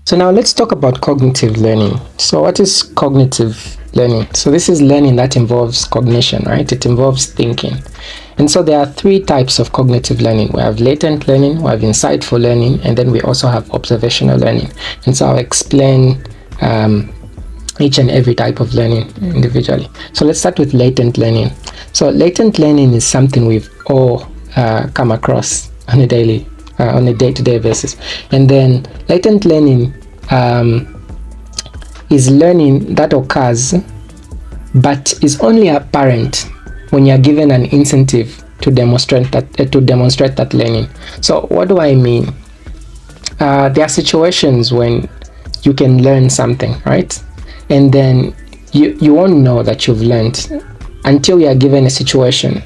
So now let's talk about cognitive learning. So what is cognitive learning? So this is learning that involves cognition, right? It involves thinking. And so there are three types of cognitive learning. We have latent learning, we have insightful learning, and then we also have observational learning. And so I'll explain each and every type of learning individually. So let's start with latent learning. So latent learning is something we've all come across on a day-to-day basis. And then latent learning is learning that occurs but is only apparent when you're given an incentive to demonstrate that learning. So what do I mean? There are situations when you can learn something, right? And then you won't know that you've learned until you are given a situation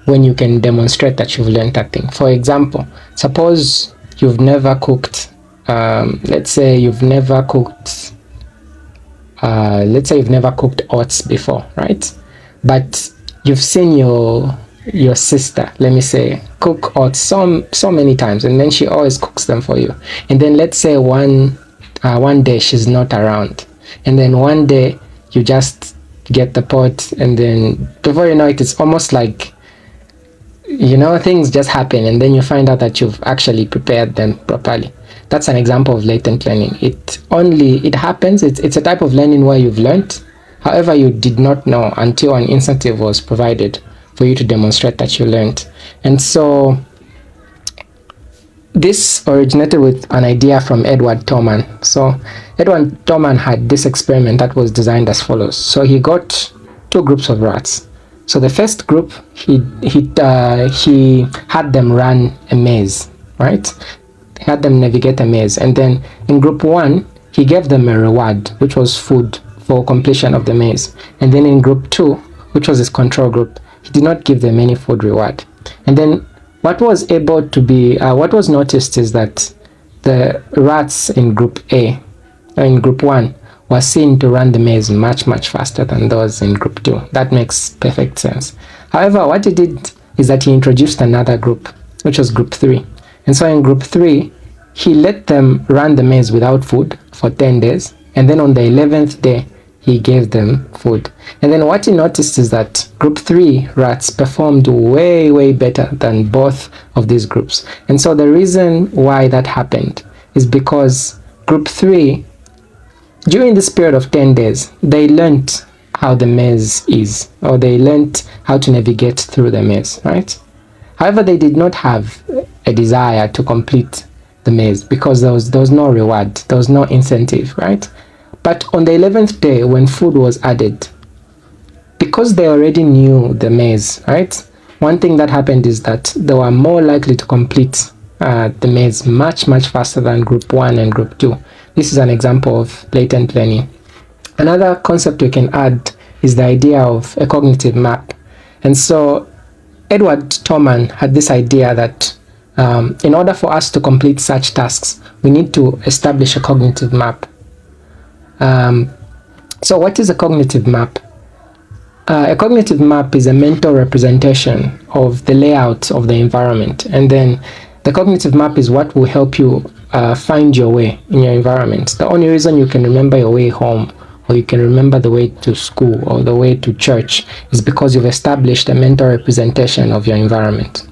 when you can demonstrate that you've learned that thing. For example, suppose you've never cooked, let's say you've never cooked oats before, right? But you've seen your sister, let me say, cook oats so many times, and then she always cooks them for you. And then let's say one day she's not around, and then one day you just get the pot, and then before you know it, it's almost like, things just happen, and then you find out that you've actually prepared them properly. That's an example of latent learning. It happens. It's a type of learning where you've learned, however you did not know until an incentive was provided for you to demonstrate that you learned. And so this originated with an idea from Edward Thurman. So Edward Thurman had this experiment that was designed as follows. So he got two groups of rats. So the first group, he had them run a maze, right? He had them navigate a maze. And then in group one, he gave them a reward, which was food for completion of the maze. And then in group two, which was his control group, he did not give them any food reward. And then what was noticed is that the rats in group one, were seen to run the maze much, much faster than those in group 2. That makes perfect sense. However, what he did is that he introduced another group, which was group 3. And so in group 3, he let them run the maze without food for 10 days. And then on the 11th day, he gave them food. And then what he noticed is that group 3 rats performed way, way better than both of these groups. And so the reason why that happened is because group 3, during this period of 10 days, they learned how the maze is, or they learned how to navigate through the maze, right? However, they did not have a desire to complete the maze because there was no reward, there was no incentive, right? But on the 11th day, when food was added, because they already knew the maze, right? One thing that happened is that they were more likely to complete the maze much, much faster than group 1 and group 2. This is an example of latent learning. Another concept we can add is the idea of a cognitive map. And so Edward Thurman had this idea that in order for us to complete such tasks, we need to establish a cognitive map. So what is a cognitive map? A cognitive map is a mental representation of the layout of the environment. And then the cognitive map is what will help you find your way in your environment. The only reason you can remember your way home, or you can remember the way to school or the way to church, is because you've established a mental representation of your environment.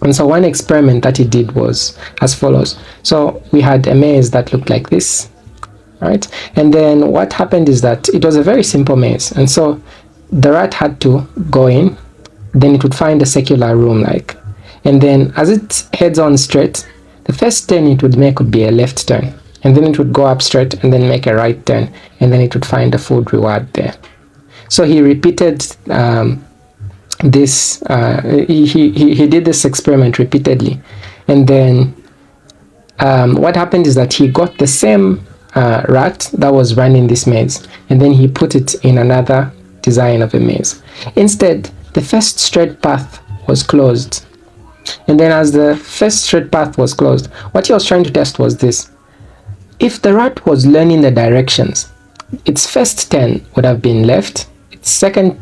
And so one experiment that he did was as follows. So we had a maze that looked like this, right? And then what happened is that it was a very simple maze. And so the rat had to go in, then it would find a circular room like, and then as it heads on straight, the first turn it would make would be a left turn, and then it would go up straight and then make a right turn, and then it would find a food reward there. So he repeated this, he did this experiment repeatedly, and then what happened is that he got the same rat that was running this maze, and then he put it in another design of a maze. Instead, the first straight path was closed. And then as the first straight path was closed, what he was trying to test was this. If the rat was learning the directions, its first turn would have been left, its second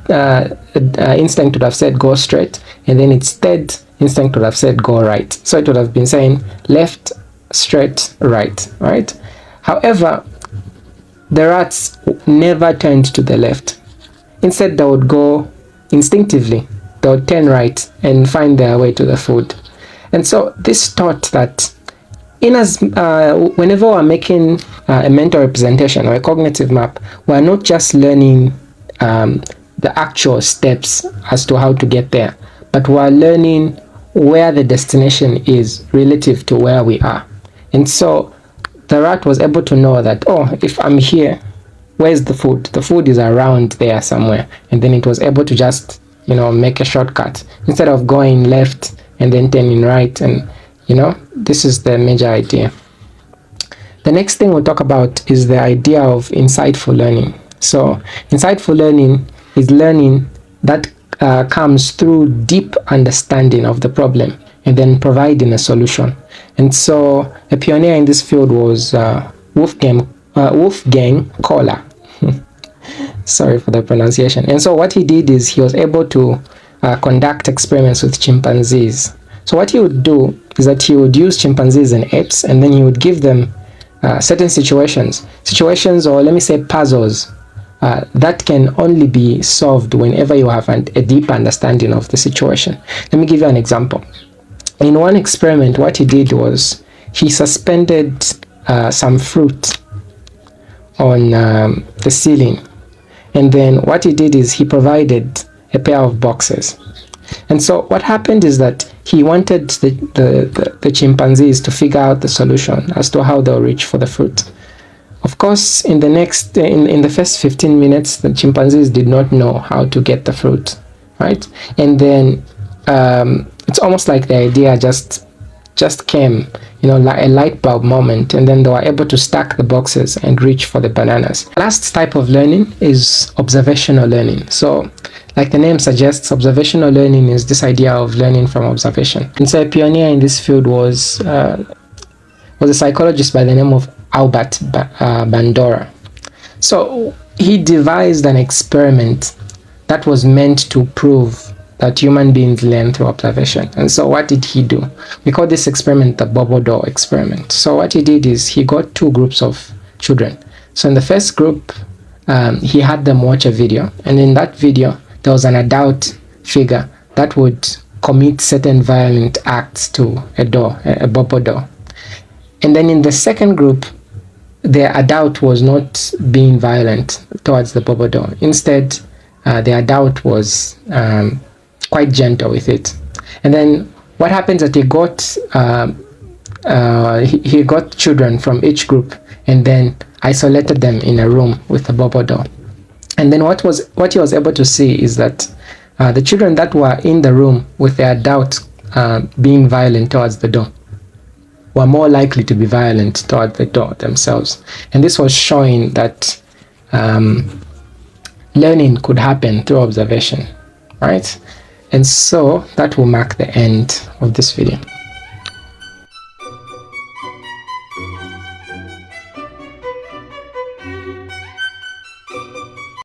instinct would have said go straight, and then its third instinct would have said go right. So it would have been saying left, straight, right, right? However, the rats never turned to the left. Instead, they would go instinctively. They would turn right and find their way to the food. And so this taught that whenever we're making a mental representation or a cognitive map, we're not just learning the actual steps as to how to get there, but we're learning where the destination is relative to where we are. And so the rat was able to know that, oh, if I'm here, where's the food? The food is around there somewhere. And then it was able to just, make a shortcut instead of going left and then turning right. And, this is the major idea. The next thing we'll talk about is the idea of insightful learning. So insightful learning is learning that comes through deep understanding of the problem and then providing a solution. And so a pioneer in this field was Wolfgang Kohler. Sorry for the pronunciation. And so what he did is he was able to conduct experiments with chimpanzees. So what he would do is that he would use chimpanzees and apes, and then he would give them certain situations, or let me say puzzles, that can only be solved whenever you have a deep understanding of the situation. Let me give you an example. In one experiment, what he did was he suspended some fruit on the ceiling, and then what he did is he provided a pair of boxes. And so what happened is that he wanted the chimpanzees to figure out the solution as to how they'll reach for the fruit. Of course, in the first 15 minutes, the chimpanzees did not know how to get the fruit, right? And then it's almost like the idea just came, like a light bulb moment, and then they were able to stack the boxes and reach for the bananas. Last type of learning is observational learning. So, like the name suggests, observational learning is this idea of learning from observation. And so a pioneer in this field was a psychologist by the name of Albert Bandura. So he devised an experiment that was meant to prove that human beings learn through observation. And so what did he do? We call this experiment the Bobo-Doe experiment. So what he did is he got two groups of children. So in the first group, he had them watch a video, and in that video there was an adult figure that would commit certain violent acts to a Bobo-Doe. And then in the second group, the adult was not being violent towards the Bobo-Doe. Instead, the adult was quite gentle with it. And then what happens is that he got children from each group and then isolated them in a room with the Bobo-Doe. And then what he was able to see is that the children that were in the room with the adult being violent towards the doe were more likely to be violent towards the doe themselves. And this was showing that learning could happen through observation, right? And so that will mark the end of this video.